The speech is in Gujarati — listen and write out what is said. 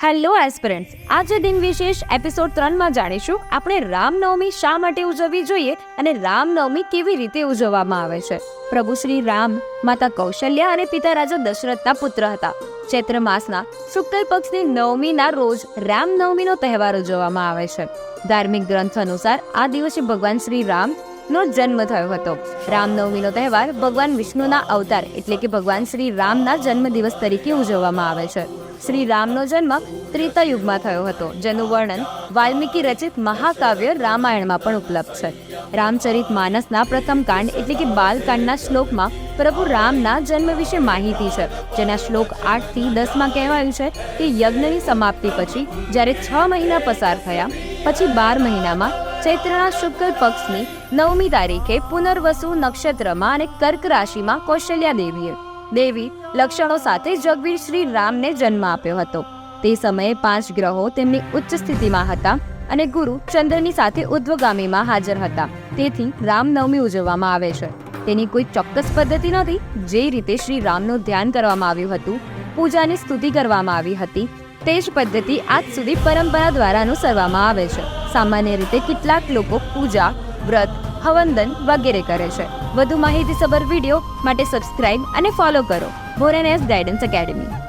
હેલો એસ્પિરન્ટ્સ, આજે દિન વિશેષ એપિસોડ 3માં જાણીશું આપણે રામનવમી શા માટે ઉજવવી જોઈએ અને રામનવમી કેવી રીતે ઉજવવામાં આવે છે. પ્રભુ શ્રી રામ માતા કૌશલ્યા અને પિતા રાજા દશરથના પુત્ર હતા. ચૈત્ર માસના શુક્લ પક્ષની નવમીના રોજ રામનવમીનો તહેવાર ઉજવવામાં આવે છે. ધાર્મિક ગ્રંથ અનુસાર આ દિવસે ભગવાન શ્રી રામ નો જન્મ થયો હતો. રામનવમીનો તહેવાર ભગવાન વિષ્ણુના અવતાર એટલે કે ભગવાન શ્રી રામના જન્મ દિવસ તરીકે ઉજવવામાં આવે છે. શ્રી રામનો જન્મ ત્રેતા યુગમાં થયો હતો, જેનું વર્ણન વાલ્મીકી રચિત મહાકાવ્ય રામાયણમાં પણ ઉપલબ્ધ છે. રામચરિત માનસના પ્રથમ કાંડ એટલે કે બાલકાંડના શ્લોકમાં પ્રભુ રામના જન્મ વિશે માહિતી છે, જેના શ્લોક 8 થી 10 કહેવાયું છે કે યજ્ઞની સમાપ્તિ પછી જ્યારે 6 મહિના પસાર થયા પછી 12 મહિનામાં ચૈત્રના શુક્લ પક્ષની 9મી તારીખે પુનર્વસુ નક્ષત્રમાં અને કર્ક રાશિમાં કૌશલ્યા દેવી લક્ષણો સાથે જગવીર શ્રી રામને જન્મ આપ્યો હતો. તે સમયે 5 ગ્રહો તેમની ઉચ્ચ સ્થિતિમાં હતા અને ગુરુ ચંદ્રની સાથે ઉર્ધ્વગામીમાં હાજર હતા. તેથી રામનવમી ઉજવવામાં આવે છે. તેની કોઈ ચોક્કસ પદ્ધતિ નથી. જે રીતે શ્રી રામનું ધ્યાન કરવામાં આવ્યું હતું, પૂજાની સ્તુતિ કરવામાં આવી હતી, તે જ પદ્ધતિ આજ સુધી પરંપરા દ્વારા અનુસરવામાં આવે છે. સામાન્ય રીતે કેટલાક લોકો પૂજા, વ્રત, હવનદન વગેરે કરે છે. વધુ માહિતીસભર વિડીયો માટે સબસ્ક્રાઇબ અને ફોલો કરો બોરેનેસ ગાઈડન્સ એકેડમી.